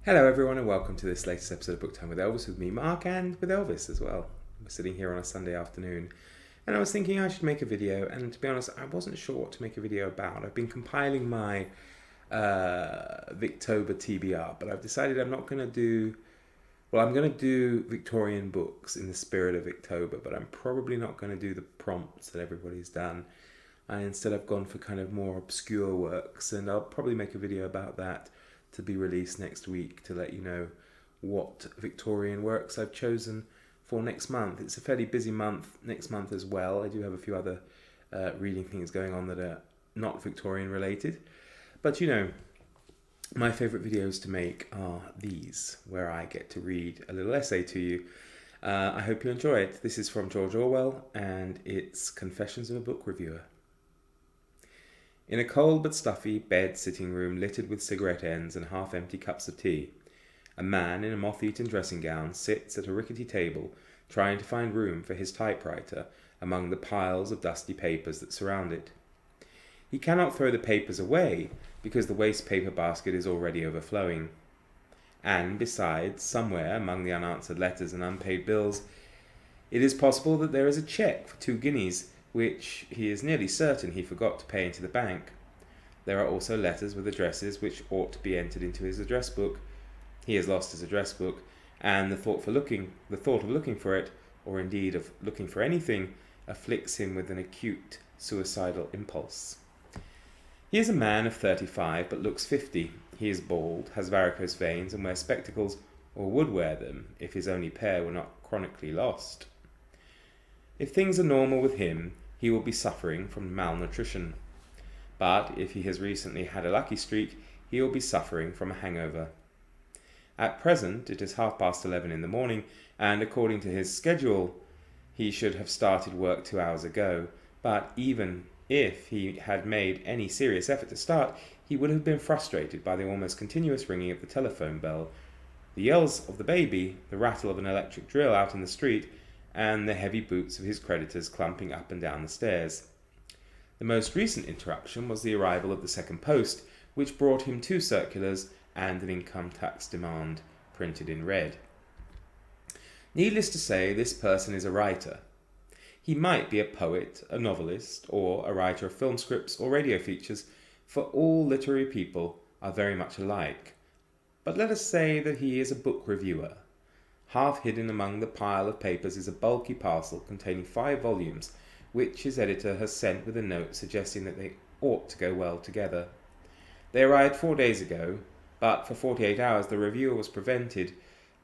Hello everyone and welcome to this latest episode of Book Time with Elvis with me, Mark, and with Elvis as well. We're sitting here on a Sunday afternoon and I was thinking I should make a video, and to be honest I wasn't sure what to make a video about. I've been compiling my Victober TBR, but I've decided I'm not going to do... Well, I'm going to do Victorian books in the spirit of Victober, but I'm probably not going to do the prompts that everybody's done. Instead I've gone for kind of more obscure works, and I'll probably make a video about that to be released next week to let you know what Victorian works I've chosen for next month. It's a fairly busy month next month as well. I do have a few other reading things going on that are not Victorian related. But you know, my favourite videos to make are these, where I get to read a little essay to you. I hope you enjoy it. This is from George Orwell, and it's Confessions of a Book Reviewer. In a cold but stuffy bed-sitting room littered with cigarette ends and half-empty cups of tea, a man in a moth-eaten dressing gown sits at a rickety table trying to find room for his typewriter among the piles of dusty papers that surround it. He cannot throw the papers away because the waste paper basket is already overflowing. And besides, somewhere among the unanswered letters and unpaid bills, it is possible that there is a cheque for 2 guineas which he is nearly certain he forgot to pay into the bank. There are also letters with addresses which ought to be entered into his address book. He has lost his address book, and the thought of looking for it, or indeed of looking for anything, afflicts him with an acute suicidal impulse. He is a man of 35, but looks 50. He is bald, has varicose veins, and wears spectacles, or would wear them if his only pair were not chronically lost. If things are normal with him, he will be suffering from malnutrition. But if he has recently had a lucky streak, he will be suffering from a hangover. At present, it is 11:30 in the morning, and according to his schedule, he should have started work 2 hours ago. But even if he had made any serious effort to start, he would have been frustrated by the almost continuous ringing of the telephone bell, the yells of the baby, the rattle of an electric drill out in the street, and the heavy boots of his creditors clumping up and down the stairs. The most recent interruption was the arrival of the second post, which brought him 2 circulars and an income tax demand, printed in red. Needless to say, this person is a writer. He might be a poet, a novelist, or a writer of film scripts or radio features, for all literary people are very much alike. But let us say that he is a book reviewer. Half hidden among the pile of papers is a bulky parcel containing 5 volumes, which his editor has sent with a note suggesting that they ought to go well together. They arrived 4 days ago, but for 48 hours the reviewer was prevented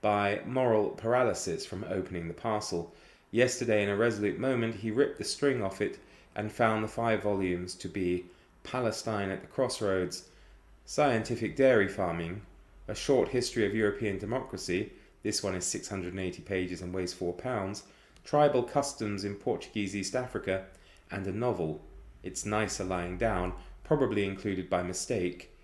by moral paralysis from opening the parcel. Yesterday, in a resolute moment, he ripped the string off it and found the 5 volumes to be Palestine at the Crossroads, Scientific Dairy Farming, A Short History of European Democracy, this one is 680 pages and weighs 4 pounds, Tribal Customs in Portuguese East Africa, and a novel, It's Nicer Lying Down, probably included by mistake.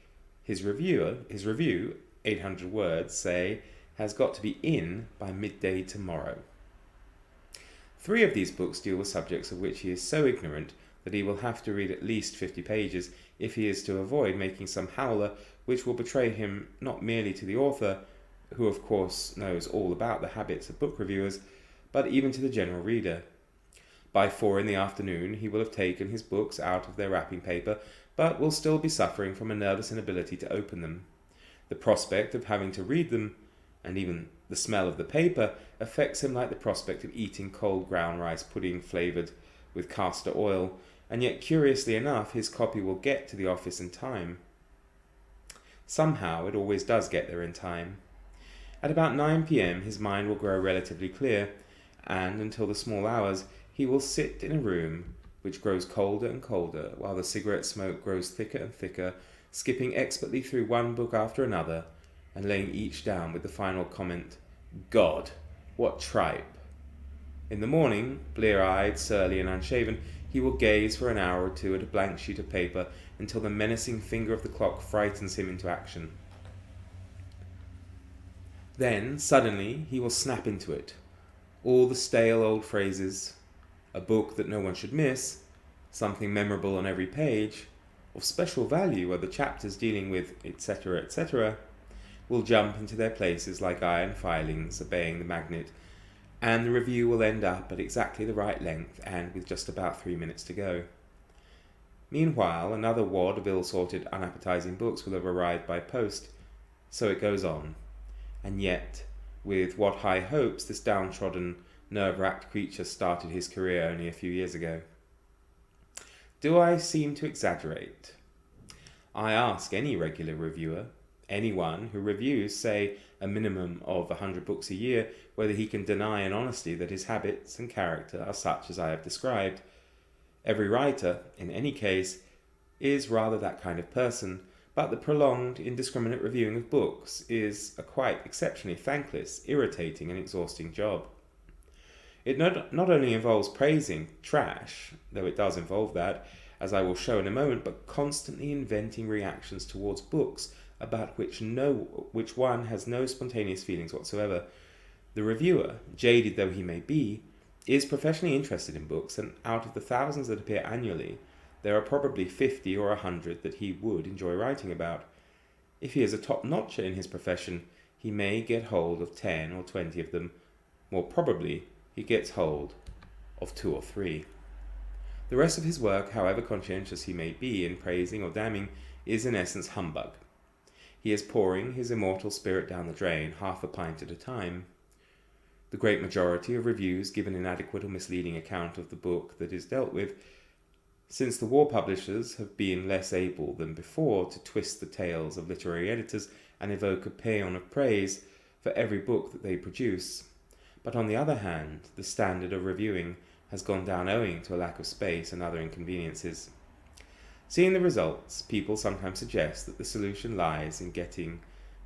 His review, 800 words, say, has got to be in by midday tomorrow. 3 of these books deal with subjects of which he is so ignorant that he will have to read at least 50 pages if he is to avoid making some howler which will betray him not merely to the author, who of course knows all about the habits of book reviewers, but even to the general reader. By 4 in the afternoon he will have taken his books out of their wrapping paper, but will still be suffering from a nervous inability to open them. The prospect of having to read them, and even the smell of the paper, affects him like the prospect of eating cold ground rice pudding flavoured with castor oil, and yet curiously enough his copy will get to the office in time. Somehow it always does get there in time. At about 9 p.m. his mind will grow relatively clear, and until the small hours he will sit in a room which grows colder and colder, while the cigarette smoke grows thicker and thicker, skipping expertly through one book after another, and laying each down with the final comment, "God, what tripe!" In the morning, blear-eyed, surly and unshaven, he will gaze for an hour or 2 at a blank sheet of paper until the menacing finger of the clock frightens him into action. Then, suddenly, he will snap into it. All the stale old phrases, a book that no one should miss, something memorable on every page, of special value are the chapters dealing with etc., etc., will jump into their places like iron filings obeying the magnet, and the review will end up at exactly the right length and with just about 3 minutes to go. Meanwhile, another wad of ill-sorted, unappetizing books will have arrived by post. So it goes on. And yet, with what high hopes this downtrodden, nerve-racked creature started his career only a few years ago. Do I seem to exaggerate? I ask any regular reviewer, anyone who reviews, say, a minimum of 100 books a year, whether he can deny in honesty that his habits and character are such as I have described. Every writer, in any case, is rather that kind of person, but the prolonged, indiscriminate reviewing of books is a quite exceptionally thankless, irritating and exhausting job. It not only involves praising trash, though it does involve that, as I will show in a moment, but constantly inventing reactions towards books about which one has no spontaneous feelings whatsoever. The reviewer, jaded though he may be, is professionally interested in books, and out of the thousands that appear annually, there are probably 50 or 100 that he would enjoy writing about. If he is a top-notcher in his profession, he may get hold of 10 or 20 of them. More probably, he gets hold of 2 or 3. The rest of his work, however conscientious he may be in praising or damning, is in essence humbug. He is pouring his immortal spirit down the drain, half a pint at a time. The great majority of reviews give an inadequate or misleading account of the book that is dealt with, since the war publishers have been less able than before to twist the tales of literary editors and evoke a paean of praise for every book that they produce. But on the other hand, the standard of reviewing has gone down owing to a lack of space and other inconveniences. Seeing the results, people sometimes suggest that the solution lies in getting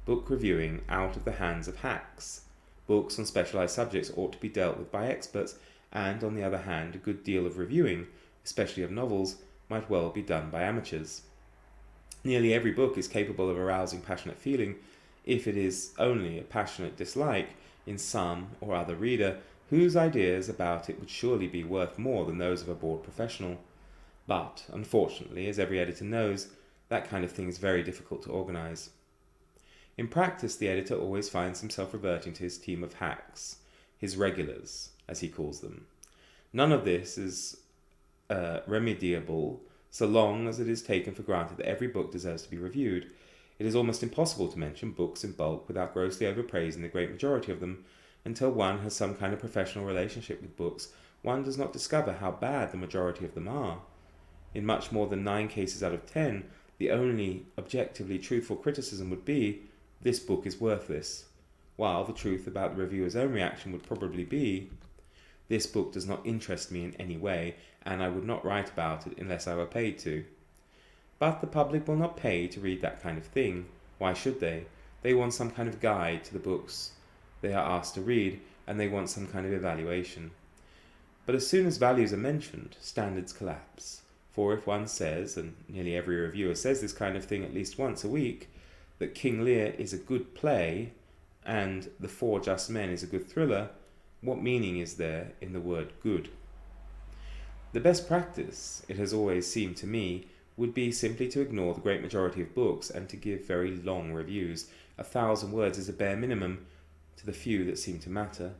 book reviewing out of the hands of hacks. Books on specialized subjects ought to be dealt with by experts, and on the other hand, a good deal of reviewing, especially of novels, might well be done by amateurs. Nearly every book is capable of arousing passionate feeling, if it is only a passionate dislike in some or other reader whose ideas about it would surely be worth more than those of a bored professional. But, unfortunately, as every editor knows, that kind of thing is very difficult to organize. In practice, the editor always finds himself reverting to his team of hacks, his regulars, as he calls them. None of this is remediable so long as it is taken for granted that every book deserves to be reviewed. It is almost impossible to mention books in bulk without grossly overpraising the great majority of them. Until one has some kind of professional relationship with books, one does not discover how bad the majority of them are. In much more than 9 cases out of 10, the only objectively truthful criticism would be, "This book is worthless," while the truth about the reviewer's own reaction would probably be, "This book does not interest me in any way, and I would not write about it unless I were paid to." But the public will not pay to read that kind of thing. Why should they? They want some kind of guide to the books they are asked to read, and they want some kind of evaluation. But as soon as values are mentioned, standards collapse. For if one says, and nearly every reviewer says this kind of thing at least once a week, that King Lear is a good play and The Four Just Men is a good thriller, what meaning is there in the word good? The best practice, it has always seemed to me, would be simply to ignore the great majority of books and to give very long reviews. 1,000 words is a bare minimum to the few that seem to matter.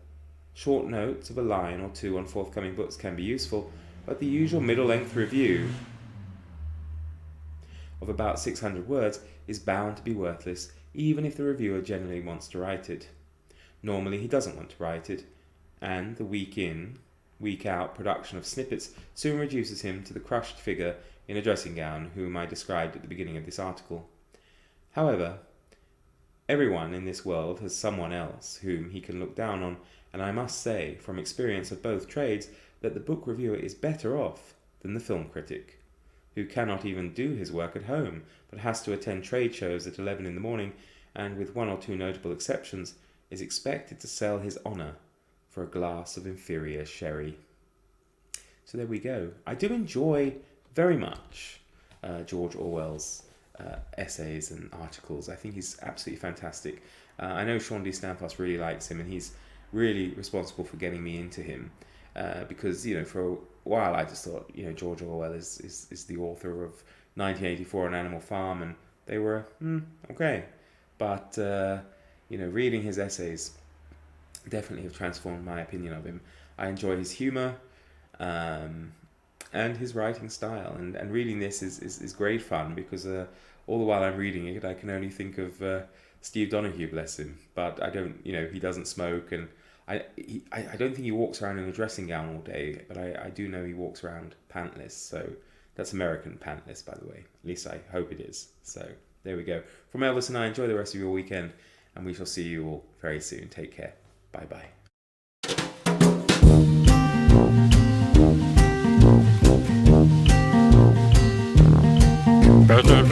Short notes of a line or two on forthcoming books can be useful, but the usual middle-length review of about 600 words is bound to be worthless, even if the reviewer genuinely wants to write it. Normally he doesn't want to write it, and the week-in, week-out production of snippets soon reduces him to the crushed figure in a dressing gown whom I described at the beginning of this article. However, everyone in this world has someone else whom he can look down on, and I must say, from experience of both trades, that the book reviewer is better off than the film critic, who cannot even do his work at home, but has to attend trade shows at 11 in the morning, and with 1 or 2 notable exceptions, is expected to sell his honour for a glass of inferior sherry. So there we go. I do enjoy very much George Orwell's essays and articles. I think he's absolutely fantastic. I know Sean D. Stampas really likes him, and he's really responsible for getting me into him, because, for a while I just thought, George Orwell is the author of 1984 and Animal Farm, and they were, okay. but reading his essays definitely have transformed my opinion of him. I enjoy his humor, and his writing style, and reading this is great fun, because all the while I'm reading it, I can only think of Steve Donahue, bless him. But I don't, he doesn't smoke, and I don't think he walks around in a dressing gown all day, but I do know he walks around pantless. So that's American pantless, by the way. At least I hope it is. So there we go. From Elvis and I, enjoy the rest of your weekend, and we shall see you all very soon. Take care. Bye bye. Better